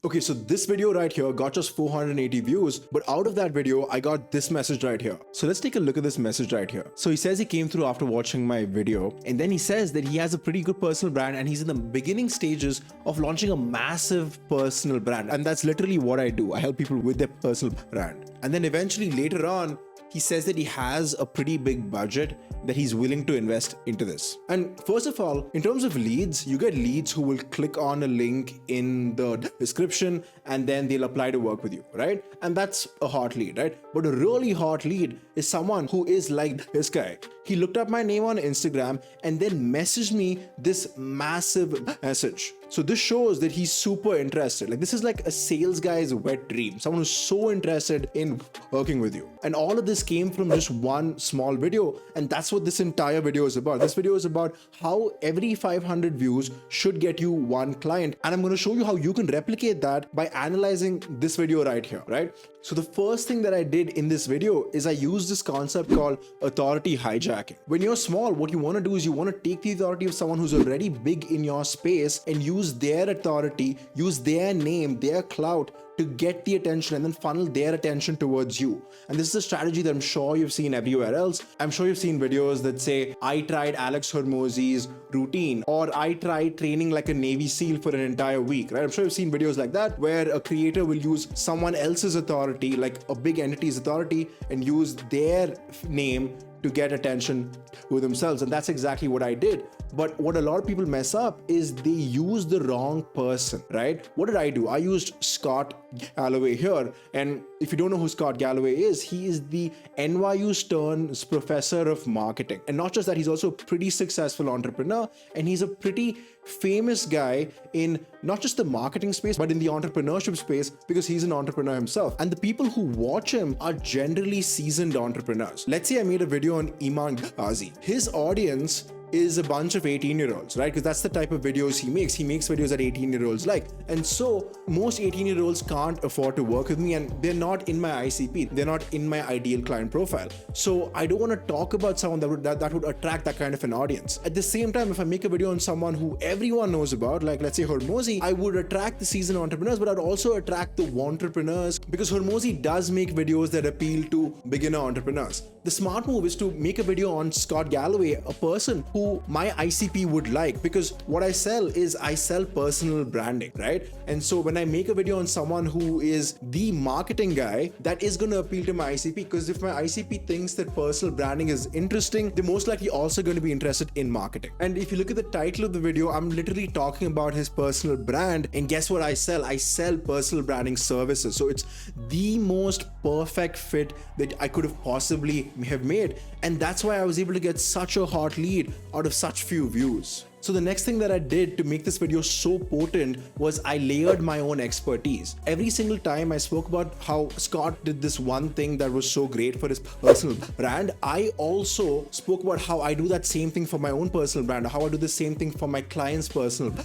Okay, so this video right here got just 480 views, but out of that video, I got this message right here. So let's take a look at this message right here. So he says he came through after watching my video, and then he says that he has a pretty good personal brand and he's in the beginning stages of launching a massive personal brand. And that's literally what I do. I help people with their personal brand. And then eventually later on, he says that he has a pretty big budget that he's willing to invest into this. And first of all, in terms of leads, you get leads who will click on a link in the description and then they'll apply to work with you, right? And that's a hot lead, right? But a really hot lead is someone who is like this guy. He looked up my name on Instagram and then messaged me this massive message. So this shows that he's super interested. Like, this is like a sales guy's wet dream, someone who's so interested in working with you. And all of this came from just one small video. And that's what this entire video is about. This video is about how every 500 views should get you one client. And I'm going to show you how you can replicate that by analyzing this video right here, right? So the first thing that I did in this video is I used this concept called authority hijacking. When you're small, what you want to do is you want to take the authority of someone who's already big in your space and use their authority, use their name, their clout to get the attention and then funnel their attention towards you. And this is a strategy that I'm sure you've seen everywhere else. I'm sure you've seen videos that say, I tried Alex Hermozi's routine, or I tried training like a Navy SEAL for an entire week, right? I'm sure you've seen videos like that where a creator will use someone else's authority, like a big entity's authority, and use their name to get attention to themselves. And that's exactly what I did. But what a lot of people mess up is they use the wrong person, right? What did I do? I used Scott Galloway here. And if you don't know who Scott Galloway is, he is the NYU Stern's professor of marketing. And not just that, he's also a pretty successful entrepreneur. And he's a pretty famous guy in not just the marketing space, but in the entrepreneurship space, because he's an entrepreneur himself. And the people who watch him are generally seasoned entrepreneurs. Let's say I made a video on Gazi. His audience is a bunch of 18-year-olds, right? Because that's the type of videos he makes. He makes videos that 18-year-olds like. And so most 18-year-olds can't afford to work with me, and they're not in my ICP. They're not in my ideal client profile. So I don't want to talk about someone that would attract that kind of an audience. At the same time, if I make a video on someone who everyone knows about, like let's say Hermozi, I would attract the seasoned entrepreneurs, but I'd also attract the entrepreneurs, because Hermozi does make videos that appeal to beginner entrepreneurs. The smart move is to make a video on Scott Galloway, a person who my ICP would like, because what I sell is I sell personal branding, right? And so when I make a video on someone who is the marketing guy, that is going to appeal to my ICP, because if my ICP thinks that personal branding is interesting, they're most likely also going to be interested in marketing. And if you look at the title of the video, I'm literally talking about his personal brand. And guess what I sell? I sell personal branding services. So it's the most perfect fit that I could have possibly have made. And that's why I was able to get such a hot lead out of such few views. So the next thing that I did to make this video so potent was I layered my own expertise. Every single time I spoke about how Scott did this one thing that was so great for his personal brand, I also spoke about how I do that same thing for my own personal brand, or how I do the same thing for my client's personal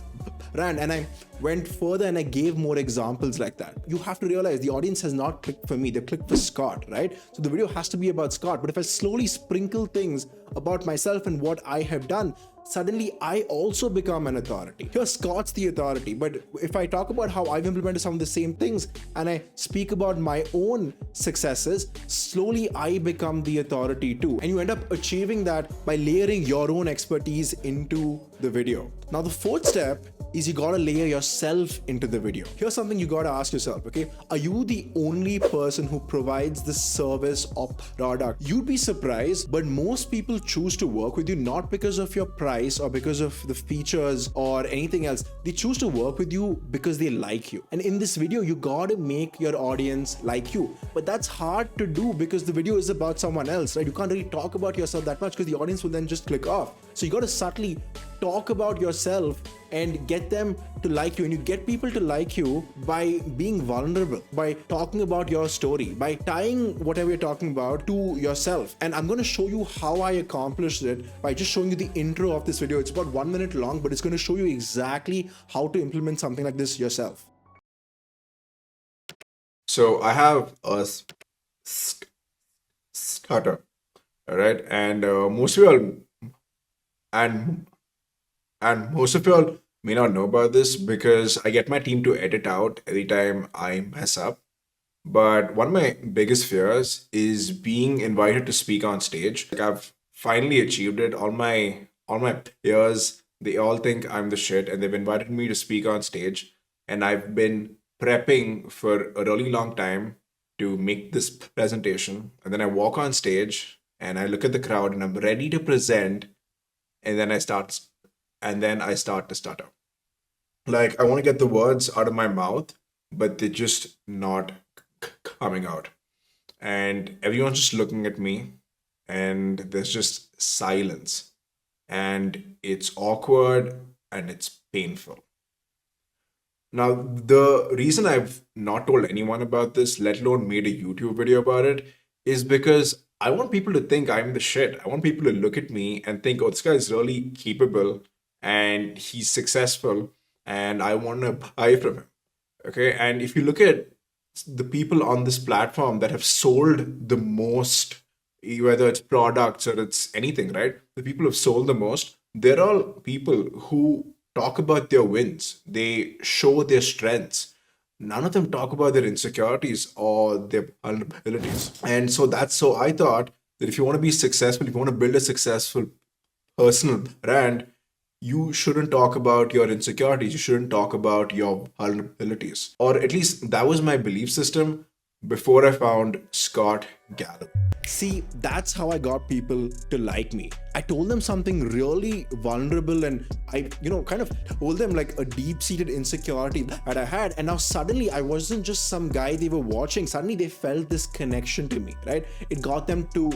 brand. And I went further and I gave more examples like that. You have to realize the audience has not clicked for me, they clicked for Scott, right? So the video has to be about Scott. But if I slowly sprinkle things about myself and what I have done, suddenly I also become an authority. Here, Scott's the authority. But if I talk about how I've implemented some of the same things and I speak about my own successes, slowly I become the authority too. And you end up achieving that by layering your own expertise into the video. Now, the fourth step is you gotta layer yourself into the video. Here's something you gotta ask yourself, okay? Are you the only person who provides the service or product? You'd be surprised, but most people choose to work with you not because of your price or because of the features or anything else. They choose to work with you because they like you. And in this video, you gotta make your audience like you. But that's hard to do because the video is about someone else, right? You can't really talk about yourself that much because the audience will then just click off. So you gotta subtly talk about yourself and get them to like you. And you get people to like you by being vulnerable, by talking about your story, by tying whatever you're talking about to yourself. And I'm going to show you how I accomplished it by just showing you the intro of this video. It's about 1 minute long, but it's going to show you exactly how to implement something like this yourself. So I have a starter, all right, and most of y'all may not know about this because I get my team to edit out every time I mess up. But one of my biggest fears is being invited to speak on stage. Like I've finally achieved it. All my peers, they all think I'm the shit and they've invited me to speak on stage. And I've been prepping for a really long time to make this presentation. And then I walk on stage and I look at the crowd and I'm ready to present. And then I start to stutter. Like I want to get the words out of my mouth, but they're just not coming out. And everyone's just looking at me, and there's just silence. And it's awkward and it's painful. Now, the reason I've not told anyone about this, let alone made a YouTube video about it, is because I want people to think I'm the shit. I want people to look at me and think, oh, this guy is really capable and he's successful, and I want to buy from him. Okay. And if you look at the people on this platform that have sold the most, whether it's products or it's anything, right? The people who have sold the most, they're all people who talk about their wins, they show their strengths. None of them talk about their insecurities or their vulnerabilities. And so I thought that if you want to be successful, if you want to build a successful personal brand, you shouldn't talk about your insecurities. You shouldn't talk about your vulnerabilities. Or at least that was my belief system before I found Scott Galloway. See, that's how I got people to like me. I told them something really vulnerable, and I, kind of told them like a deep-seated insecurity that I had. And now suddenly I wasn't just some guy they were watching. Suddenly they felt this connection to me, right? It got them to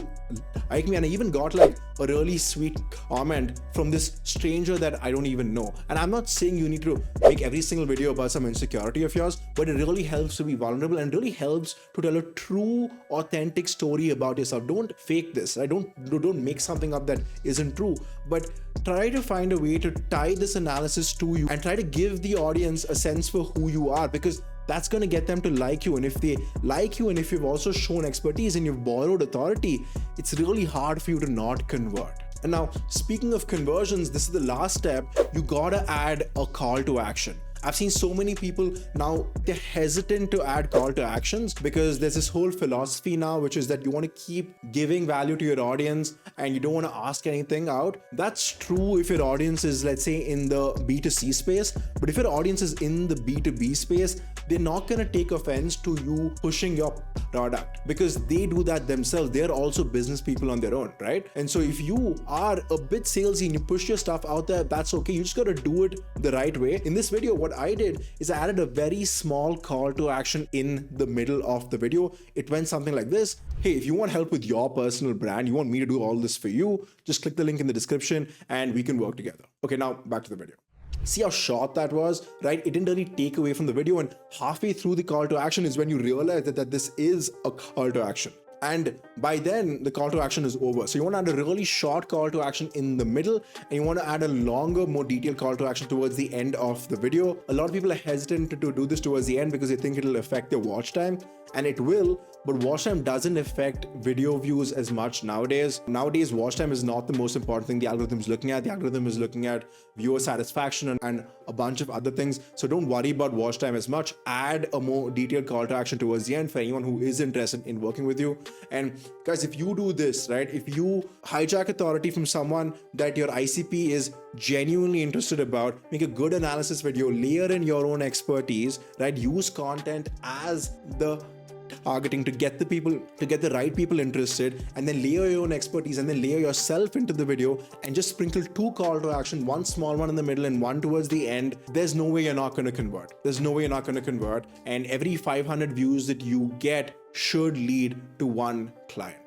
like me. And I even got like a really sweet comment from this stranger that I don't even know. And I'm not saying you need to make every single video about some insecurity of yours, but it really helps to be vulnerable and really helps to tell a true, authentic story about yourself. Don't fake this. Don't make something up that isn't true, but try to find a way to tie this analysis to you and try to give the audience a sense for who you are, because that's going to get them to like you. And if they like you, and if you've also shown expertise and you've borrowed authority, it's really hard for you to not convert. And now, speaking of conversions, this is the last step. You gotta add a call to action. I've seen so many people now, they're hesitant to add call to actions because there's this whole philosophy now, which is that you want to keep giving value to your audience and you don't want to ask anything out. That's true if your audience is, let's say, in the B2C space, but if your audience is in the B2B space, they're not going to take offense to you pushing your product because they do that themselves. They're also business people on their own, right? And so if you are a bit salesy and you push your stuff out there, that's okay. You just got to do it the right way. In this video, what I did is I added a very small call to action in the middle of the video. It went something like this. Hey, if you want help with your personal brand, you want me to do all this for you, just click the link in the description and we can work together. Okay, now back to the video. See how short that was, right? It didn't really take away from the video, and halfway through the call to action is when you realize that this is a call to action. And by then, the call to action is over. So you want to add a really short call to action in the middle, and you want to add a longer, more detailed call to action towards the end of the video. A lot of people are hesitant to do this towards the end because they think it'll affect their watch time, and it will, but watch time doesn't affect video views as much nowadays. Nowadays, watch time is not the most important thing the algorithm is looking at. The algorithm is looking at viewer satisfaction and a bunch of other things. So don't worry about watch time as much. Add a more detailed call to action towards the end for anyone who is interested in working with you. And guys, if you do this, right, if you hijack authority from someone that your ICP is genuinely interested about, make a good analysis video, layer in your own expertise, right, use content as the targeting to get the right people interested, and then layer your own expertise and then layer yourself into the video and just sprinkle two call to action, one small one in the middle and one towards the end. There's no way you're not going to convert. And every 500 views that you get should lead to one client.